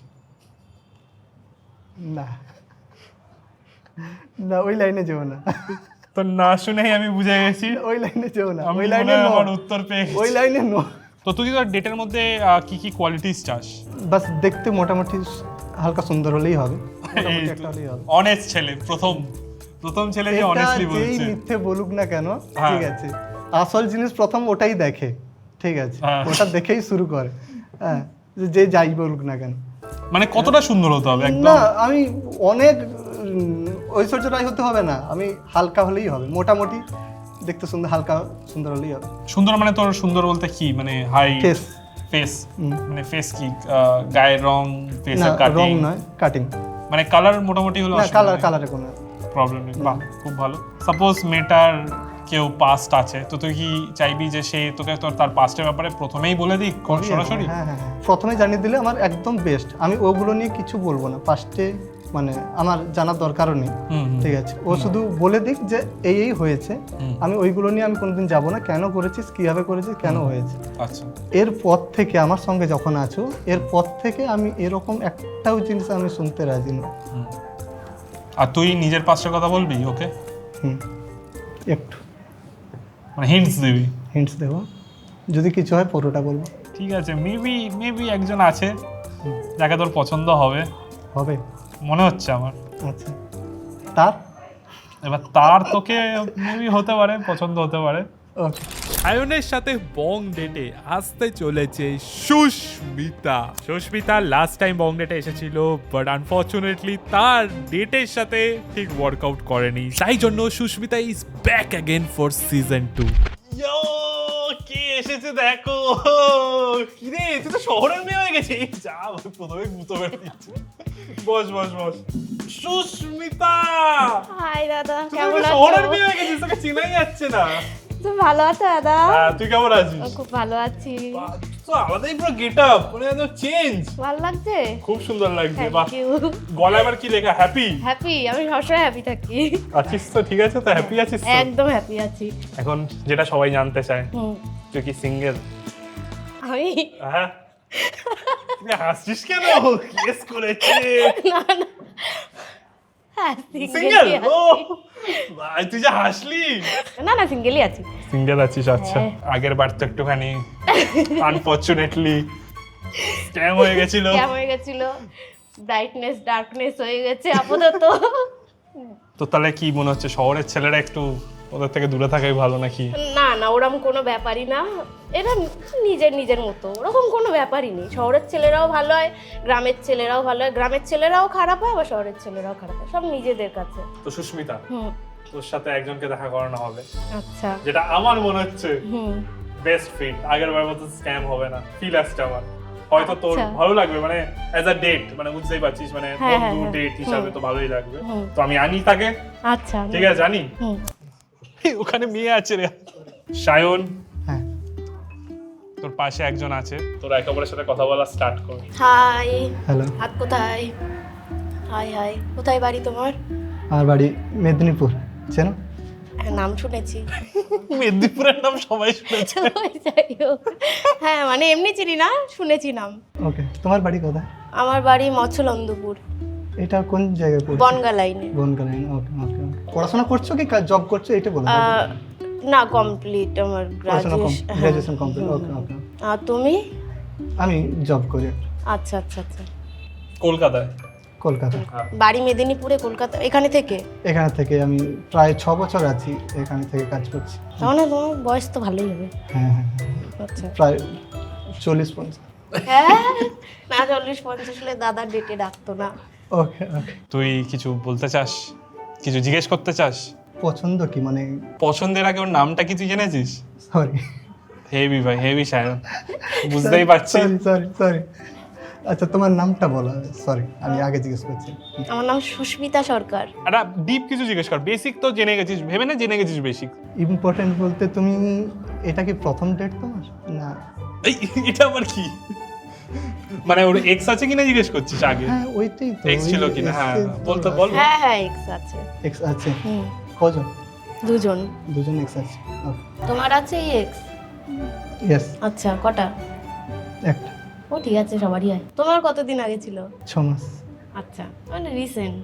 না না, ওই লাইনে যেও না, তো না শুনেই আমি বুঝে গেছি। ওই লাইনে যেও না, আমি ওই মনে লাইনে হয় নো, আমার উত্তর পেয়ে ওই গেছি। লাইনে নো। তো তুই তোর ডেটের মধ্যে কি কি কোয়ালিটিস চাস? বাস দেখতে মোটামুটি হালকা সুন্দর হলেই হবে, মোটামুটি একটা হলেই হবে। অনেস্ট ছেলে, প্রথম ছেলে যে এটা অনেস্টলি যেই বলছে। মিথ্যে বলুক না কেন, হ্যাঁ। ঠিক আছে, আসল জিনিস প্রথম ওটাই দেখে, ঠিক আছে, হ্যাঁ। ওটা দেখেই শুরু করে, হ্যাঁ, যে যাই বলুক না কেন। মানে কতটা সুন্দর হতে হবে একদম? না, আমি অনেক ঐশ্বর্যটাই হতে হবে না, আমি হালকা হলেই হবে, মোটামুটি দেখতে সুন্দর, হালকা সুন্দর হলেই হবে। সুন্দর মানে তোর সুন্দর বলতে কি, মানে হাইট, ফেস, ফেস, মানে ফেস কি গায়ের রং, না ফেসের রং কাটিং, নয়, কাটিং, মানে কালার মোটামুটি হলো না কালারে কোনো প্রবলেম নেই। বাহ, খুব ভালো। সাপোজ মেটার কেউ পাস্ট আছে, তো তুই কি চাইবি যে সে তোকে তোর তার পাস্টের ব্যাপারে প্রথমেই বলে দিক সরাসরি? হ্যাঁ হ্যাঁ হ্যাঁ, প্রথমে জানিয়ে দিলে আমার একদম বেস্ট, আমি ওগুলো নিয়ে কিছু বলবো না, ফার্স্টে মানে আমার জানার দরকারও নেই। হুম, হুম। ঠিক আছে, ও শুধু বলে দিক যে এই হয়েছে, আমি ওইগুলো নিয়ে আমি কোনোদিন যাব না, কেন করেছিস, কিভাবে করেছিস, কেন হয়েছে। আচ্ছা, এরপর থেকে আমার সঙ্গে যখন আছো, এরপর থেকে আমি এরকম একটাও জিনিস আমি শুনতে রাজি না। আর তুই নিজের পাশের কথা বলবি ওকে, হুম, একটু মানে হিন্টস দিবি? হিন্টস দেবো, যদি কিছু হয় পুরোটা বলবো। ঠিক আছে, মেবি একজন আছে যাকে তোর পছন্দ হবে হবে, মনে হচ্ছে আমার। আচ্ছা, তার এবার তার তোকে মেবি হতে পারে, পছন্দ হতে পারে। ওকে, সায়নের সাথে বং ডেটে আসতে চলেছে সুস্মিতা। সুস্মিতা লাস্ট টাইম বং ডেটে এসেছিল, বাট আনফরচুনেটলি তার ডেটের সাথে ঠিক ওয়ার্কআউট করেনি, তাই জন্য Sushmita is back again for season 2। Yo, কে এসেছে দেখো। কিরে, তুই তো শহরের মেয়ে হয়ে গেছিস। যা, প্রথমে গুতো বের দিচ্ছে। বস বস বস। সুস্মিতা, হাই দাদা, তুই কেমন তো আছো? শহরের মেয়ে হয়ে গেছিস, তোকে চেনাই যাচ্ছে না। তুমি ভালো আছো দাদা? হ্যাঁ, তুই কেমন আছিস? খুব ভালো আছি। বাহ, তো আলাদাই পুরো গেট আপ, মানে একদম চেঞ্জ। ভালো লাগছে? খুব সুন্দর লাগছে। থ্যাংক বাহ, ইউ। গলায় আবার কি লেখা? হ্যাপি হ্যাপি, আমি সবসময় হ্যাপি থাকি। আছিস তো? ঠিক আছে তো, হ্যাপি আছিস তো? একদম হ্যাপি আছি। এখন যেটা সবাই জানতে চায়, হুম, তুই কি সিঙ্গেল? আমি হ্যাঁ। তুই হাসছিস কেন? কেস করেছে। না না, হ্যাঁ সিঙ্গেল? সিঙ্গেলই ও আছি। ভাই, তুই যে হাসলি। না না, সিঙ্গেলই আছি। সিঙ্গেল আছিস, আচ্ছা। হ্যাঁ। আগের বার তো একটুখানি আনফরচুনেটলি স্ক্যাম হয়ে গেছিল। কেমন হয়ে গেছিল, ব্রাইটনেস ডার্কনেস হয়ে গেছে আপাতত। তো তাহলে কি মনে হচ্ছে, শহরের ছেলেরা একটু ওদের থেকে দূরে থাকাই ভালো নাকি? না না, ওরকম কোনো ব্যাপারই না। এরা নিজের নিজের মতো, ওরকম কোনো ব্যাপারই নেই। শহরের ছেলেরাও ভালো হয়, গ্রামের ছেলেরাও ভালো হয়, গ্রামের ছেলেরাও খারাপ হয়, আবার শহরের ছেলেরাও খারাপ হয়, সব নিজেদের কাছে। তো সুস্মিতা, হুম, তোর সাথে একজনকে দেখা করানো হবে, আচ্ছা। যেটা আমার মনে হচ্ছে হুম, বেস্ট ফিট। আগের বার মতো স্ক্যাম হবে না, ফিল আসছে আমার। হয়তো তোর আচ্ছা। ভালো লাগবে, মানে অ্যাজ আ ডেট, মানে বুঝতেই পারছিস, মানে হ্যাঁ, বন্ধু হ্যাঁ, ডেট হিসাবে হুম। তো ভালোই লাগবে। হুম। তো আমি আনি তাকে, আচ্ছা। ঠিক আছে? জানি হুম, ওখানে মেয়ে আছে রে। সায়ন, হ্যাঁ, তোর পাশে একজন আছে, তোর একে অপরের সাথে কথা বলা স্টার্ট কর। হাই। হ্যালো, হাত কোথায়? হাই হাই, কোথায় বাড়ি তোমার? আমার বাড়ি মেদিনীপুর, চেনো? হ্যাঁ, নাম শুনেছি। মেদিনীপুরের নাম সবাই শুনেছে। যাই হোক। হ্যাঁ, মানে এমনি চিনি না, শুনেছি নাম। ওকে, তোমার বাড়ি কোথায়? আমার বাড়ি মৎস্যলন্দপুর, এটা কোন জায়গায় পড়ছে? বনগা লাইনে। বনগাঁ। ওকে ওকে, পড়াশোনা করছো কি জব করছো, এটা বলো। না, কমপ্লিট আমার পড়াশোনা graduation. Graduation complete. Okay okay, আর তুমি? আমি জব করি আচ্ছা আচ্ছা আচ্ছা। কলকাতায়। কলকাতা। বাড়ি মেদিনীপুরে, কলকাতা। এখানে থেকে? এখানে থেকে আমি প্রায় 6 বছর আছি, এখানে থেকে কাজ করছি। তাহলে তোমার বয়স তো ভালোই হবে। হ্যাঁ হ্যাঁ, আচ্ছা। প্রায় 40-50। হ্যাঁ, না 40-50 হলে দাদা ডেটে ডাকতো না। ওকে ওকে, তুই কিছু বলতে চাস, কিছু জিজ্ঞেস করতে চাস? পছন্দ কি মানে? পছন্দের আগে ওর নামটা কি তুই জেনেছিস? সরি হেভি ভাই, হেভি সায়ন, বুঝতেই পারছি। Sorry sorry sorry. আচ্ছা, তোমার নামটা বলো। সরি, আমি আগে জিজ্ঞেস করছি। আমার নাম সুস্মিতা সরকার। একটা ডিপ কিছু জিজ্ঞেস কর, বেসিক তো জেনে গেছিস, ভেবে না জেনে গেছিস বেসিক। ইম্পর্টেন্ট বলতে, তুমি এটা কি প্রথম ডেট তোমার? না, এই, এটা আবার কি? মানে ওর এক্স আছে কিনা জিজ্ঞেস করছিস আগে? হ্যাঁ ওইটাই তো। এক্স ছিল কিনা? হ্যাঁ, বলতে বল। হ্যাঁ হ্যাঁ, এক্স আছে। এক্স আছে? হুম, কজন? দুজন। দুজন এক্স আছে। তোমার আছে এক্স? ইয়েস, আচ্ছা, কটা? একটা। ও ঠিক আছে, সবারই হয়। তোমার কতদিন আগে ছিল? 6 মাস। আচ্ছা, মানে রিসেন্ট।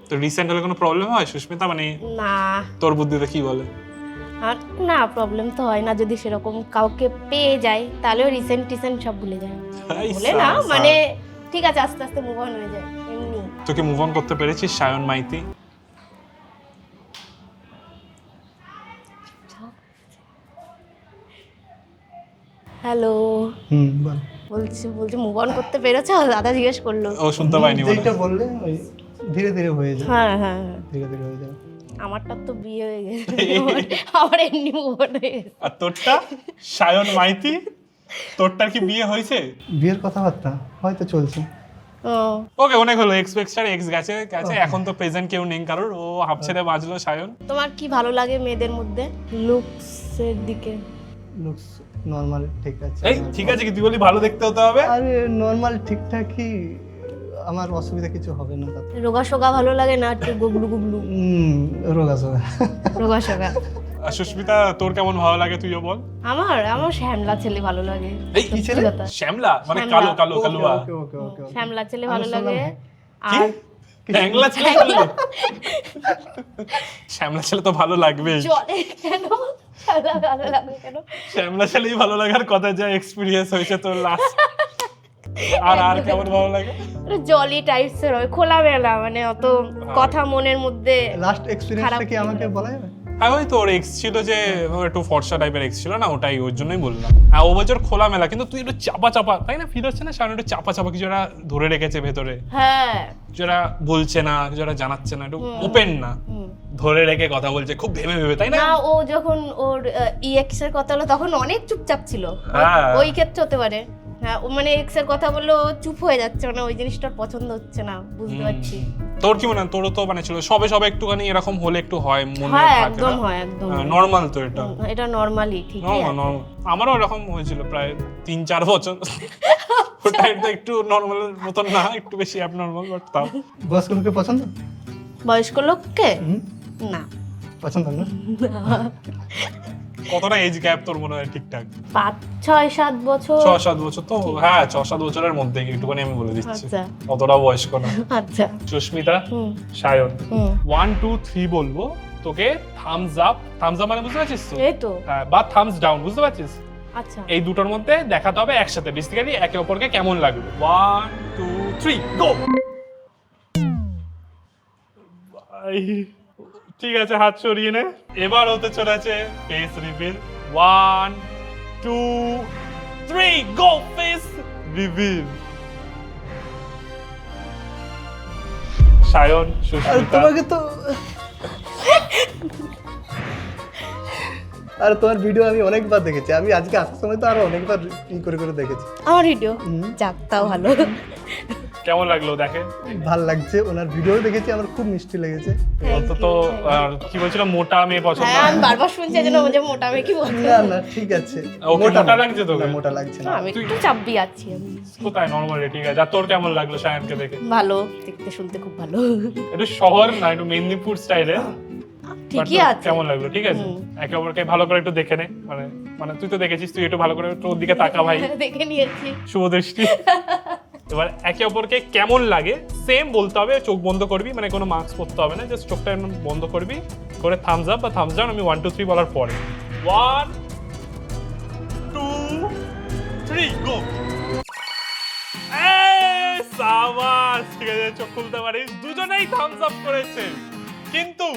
তো রিসেন্ট হলে কোনো প্রবলেম হয় সুস্মিতা? মানে না, তোর বুদ্ধিতে কি বলে? আর না, প্রবলেম তো হয় না। যদি সেরকম কাউকে পেয়ে যায়, তাহলেও রিসেন্ট সব ভুলে যায়। এই বলে না, সালা। মানে ঠিক আছে, আস্তে আস্তে মুভ অন হয়ে যায় এমনি। তোকে মুভ অন করতে পেরেছিস সায়ন মাইতি? হ্যালো, বল। বলছি মুভ অন করতে পেরেছো? দাদা জিজ্ঞেস করলো। ও শুনতে পাইনি বলে। যেটা বললে ওই ধীরে ধীরে হয়ে যায়, হ্যাঁ হ্যাঁ হ্যাঁ, ধীরে ধীরে হয়ে যাবে। আমারটা তো বিয়ে হয়ে গেছে। আমার এমনি মুভ অন হয়ে গেছে। আর তোরটা সায়ন মাইতি, তোরটার কি বিয়ে হয়েছে? বিয়ের কথাবার্তা হয়তো চলছে। ও, ওকে, অনেক হলো। এক্সপেক্টার এক্স গেছে গেছে, এখন তো প্রেজেন্ট কেউ নেই কারোর, ও হাফ ছেড়ে বাঁচলো সায়ন। তোমার কি ভালো লাগে মেয়েদের মধ্যে লুকসের দিকে? লুকস নর্মাল ঠিক আছে। এই ঠিক আছে, কি তুই বলি ভালো দেখতে হতে হবে? আরে নর্মাল ঠিকঠাকই আমার অসুবিধা কিছু হবে না তাতে। রোগা সোগা ভালো লাগে না একটু গুবলু গুবলু? রোগা সোগা। রোগা সোগা। আর সুস্মিতা তোর কেমন ভালো লাগে তুইও বল। আমার শ্যামলা ছেলে ভালো লাগে। এই কি ছেলে? কথা। শ্যামলা মানে শ্যামলা। কালো কালো কালুয়া। ওকে ওকে ওকে ওকে। শ্যামলা ছেলে আমি ভালো শুনলাম, লাগে। হ্যাঁ। আর শ্যামলা ছেলে ভালো লাগে? শ্যামলা ছেলে তো ভালো লাগবেই। জলে কেন শ্যামলা ভালো লাগে কেন? শ্যামলা ছেলেই ভালো লাগার কথা, যা এক্সপিরিয়েন্স হয়েছে তোর লাস্ট। আর কেমন ভালো লাগে? জলি টাইপসের হয়, খোলামেলা, মানে অত কথা মনের মধ্যে। লাস্ট এক্সপেরিয়েন্সটা কি আমাকে বলা যাবে? হ্যাঁ ওই তোর এক্স ছিল যে একটু ফর্সা টাইপের এক্স ছিল না, ওটাই ওর জন্যই বললাম। হ্যাঁ ও বছর খোলামেলা, কিন্তু তুই একটু চাপা চাপা, তাই না ফিল হচ্ছে না? সামনে একটু চাপা চাপা কিছু একটা ধরে রেখেছে ভেতরে, হ্যাঁ যারা বলছে না, যারা জানাচ্ছে না, একটু ওপেন না, ধরে রেখে কথা বলছে খুব ভেবে ভেবে, তাই না? না, ও যখন ওর ইএক্স এর কথা হলো তখন অনেক চুপচাপ ছিল। হ্যাঁ। ওই ক্ষেত্রে হতে পারে। হ্যাঁ, ও মানে এক্স এর কথা বললো ও চুপ হয়ে যাচ্ছে, মানে ওই জিনিসটা ওর পছন্দ হচ্ছে না, বুঝতে পারছি। তোর কি মনে হয়? তোরও তো মানে ছিল সবে সবে একটুখানি এরকম হলে একটু হয় মনে হ্যাঁ থাকে একদম না? হয়, একদম নর্মাল তো এটা। এটা নরমালি ঠিকই নর্মাল আছে। নর্মাল আমারও এরকম হয়েছিল প্রায় 3-4 বছর। ওটা একটু নর্মালের মতন না, একটু বেশি অ্যাবনর্মাল, বাট তাও। বয়স্ককে পছন্দ? বয়স্ক লোককে না পছন্দ না? কতটা এজ গ্যাপ তোর মনে হয় ঠিকঠাক? 5-6-7 বছর। 6-7 বছর তো, হ্যাঁ 6-7 বছরের মধ্যে একটুখানি আমি বলে দিচ্ছি, আচ্ছা। অতটা বয়স্ক না। আচ্ছা। সুস্মিতা, সায়ন, 1 2 3 বলবো, তোকে থামস আপ, থামস আপ মানে বুঝতে পারছিস তো? এই তো। হ্যাঁ, বা থামস ডাউন, বুঝতে পারছিস? আচ্ছা। এই দুটোর মধ্যে দেখাতে হবে একসাথে, বেসিক্যালি একে অপরকে কেমন লাগবে। 1 2 3 গো। ঠিক আছে, হাত সরিয়ে নে। এবার হতে চলেছে ফেস রিভিল। 1 2 3 গো, ফেস রিভিল। সায়ন, আর সুস্মিতা। তোমাকে তো আর তোমার ভিডিও আমি অনেকবার দেখেছি, আমি আজকে আসার সময় তো আরো অনেকবার করে করে দেখেছি। আমার ভিডিও যাক, তাও ভালো। কেমন লাগলো দেখে? ভাল লাগছে, ওনার ভিডিও দেখেছি, আমার খুব মিষ্টি লেগেছে। অন্তত কি বলছিলাম, মোটা মেয়ে পছন্দ। হ্যাঁ, আমি বারবার শুনছি যেন যে মোটা মেয়ে কি বলছে। না না ঠিক আছে। ওকে মোটা না। লাগছে তোকে? না, মোটা লাগছে না। আমি একটু চাব্বি আছি আমি। কোথায় নরমালি? ঠিক আছে। আর তোর কেমন লাগলো সায়নকে দেখে? ভালো, দেখতে শুনতে খুব ভালো। একটু শহর না, একটু মেদিনীপুর স্টাইলে। ঠিকই আছে। কেমন লাগলো? ঠিক আছে, একে অপরকে ভালো করে একটু দেখে নে। মানে তুই তো দেখেছিস, তুই একটু ভালো করে একটু ওর দিকে তাকা ভাই। দেখে নিয়েছি। শুভ দৃষ্টি। এবার একে অপরকে কেমন লাগে সেম বলতে হবে, চোখ বন্ধ করবি, মানে কোনো মার্কস করতে হবে না, জাস্ট চোখটা এমন বন্ধ করবি করে থামস আপ বা থামস ডাউন, আমি 1 2 3 বলার পরে 1 2 3 গো। সাবাস, ঠিক আছে, চোখ খুলতে পারিস। দুজনেই থামস আপ করেছে, কিন্তু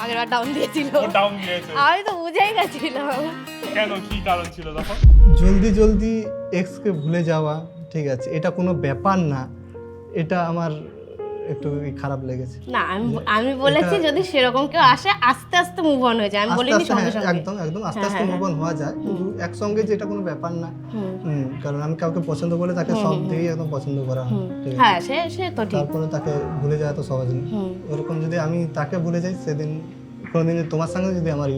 আগেরবার ডাউন দিয়েছিল। ও ডাউন দিয়েছে। আমি তো বুঝেই গেছিলাম। কেন, কি কারণ ছিল তখন? জলদি জলদি এক্সকে ভুলে যাওয়া, ঠিক আছে, এটা কোনো ব্যাপার না, এটা আমার একটু খারাপ লেগেছে। না, আমি বলেছি যদি সেরকম কেউ আসে আস্তে আস্তে মুভ অন হয়ে যায়, আমি আস্তে বলিনি আস্তে, সঙ্গে হ্যাঁ, সঙ্গে। একদম একদম আস্তে আস্তে মুভ অন হওয়া যায়, কিন্তু একসঙ্গে যেটা কোনো ব্যাপার না। কারণ আমি কাউকে পছন্দ করলে তাকে সব দিকেই একদম পছন্দ করা হয়, ঠিক আছে? হ্যাঁ, সে তো ঠিক। তারপরে তাকে ভুলে যাওয়া তো সহজ না। ওরকম যদি আমি তাকে ভুলে যাই, সেদিন কোনোদিন তোমার সঙ্গে যদি আমার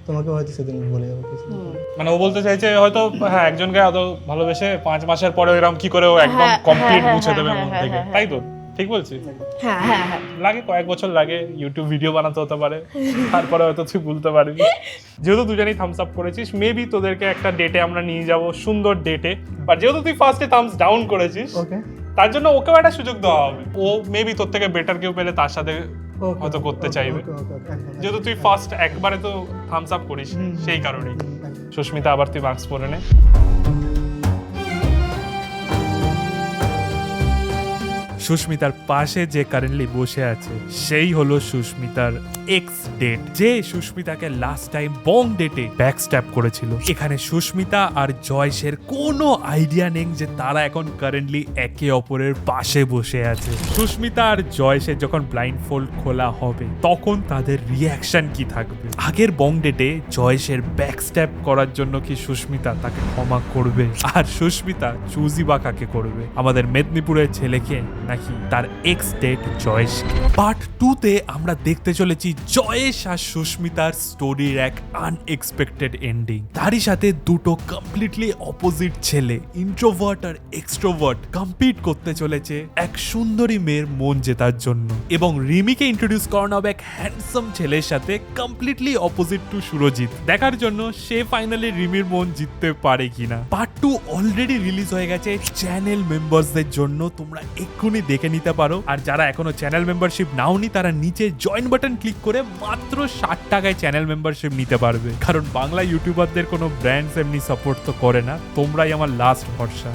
তোমাকে হয়তো সেদিন ভুলে যাবো কিছু। মানে ও বলতে চাইছে হয়তো, হ্যাঁ একজনকে এত ভালোবেসে 5 মাসের পরে এরকম কি করে ও একদম কমপ্লিট মুছে দেবে মন থেকে, তাই তো? ঠিক বলছি? হ্যাঁ হ্যাঁ হ্যাঁ। লাগে, কয়েক বছর লাগে, ইউটিউব ভিডিও বানাতে হতে পারে, তারপরে হয়তো তুই ভুলতে পারবি। যেহেতু দুজনেই থামস আপ করেছিস, মেবি তোদেরকে একটা ডেটে আমরা নিয়ে যাব, সুন্দর ডেটে। বাট যেহেতু তুই ফার্স্টে থামস ডাউন করেছিস, ওকে, তার জন্য ওকেও একটা সুযোগ দেওয়া হবে। ও মেবি তোর থেকে বেটার কেউ পেলে তার সাথে হয়তো করতে চাইবে, যেহেতু তুই ফার্স্ট একবারে তো থামস আপ করিস, সেই কারণেই। সুস্মিতা, আবার তুই মার্কস পরে নে। সুস্মিতার পাশে যে কারেন্টলি বসে আছে সেই হলো সুস্মিতার এক্স ডেট, যে সুস্মিতাকে লাস্ট টাইম বং ডেটে ব্যাকস্ট্যাপ করেছিল। এখানে সুস্মিতা আর জয়েশের কোনো আইডিয়া নেই যে তারা এখন কারেন্টলি একে অপরের পাশে বসে আছে। সুস্মিতা আর জয়েশের যখন ব্লাইন্ড ফোল্ড খোলা হবে তখন তাদের রিয়াকশন কি থাকবে? আগের বং ডেটে জয়েশের ব্যাকস্ট্যাপ করার জন্য কি সুস্মিতা তাকে ক্ষমা করবে? আর সুস্মিতা চুজি বা কাকে করবে, আমাদের মেদিনীপুরের ছেলেকে নাকি নাকি তার এক্স ডেট জয়েশকে। পার্ট 2-তে আমরা দেখতে চলেছি জয়েশ আর সুস্মিতার স্টোরির এক আনএক্সপেক্টেড এন্ডিং। তারই সাথে দুটো কমপ্লিটলি অপোজিট ছেলে, ইন্ট্রোভার্ট আর এক্সট্রোভার্ট, কম্পিট করতে চলেছে এক সুন্দরী মেয়ের মন জেতার জন্য। এবং রিমিকে ইন্ট্রোডিউস করানো হবে এক হ্যান্ডসাম ছেলের সাথে, কমপ্লিটলি অপোজিট টু সুরজিৎ। দেখার জন্য সে ফাইনালি রিমির মন জিততে পারে কিনা। পার্ট 2 অলরেডি রিলিজ হয়ে গেছে চ্যানেল মেম্বারসদের জন্য, তোমরা এক্ষুনি দেখে নিতে পারো। আর যারা এখনো চ্যানেল মেম্বারশিপ নাওনি তারা নিচে জয়েন বাটন ক্লিক করে মাত্র 60 টাকায় চ্যানেল মেম্বারশিপ নিতে পারবে। কারণ বাংলা ইউটিউবারদের কোনো ব্র্যান্ডস এমনি সাপোর্ট তো করে না, তোমরাই আমার লাস্ট ভরসা।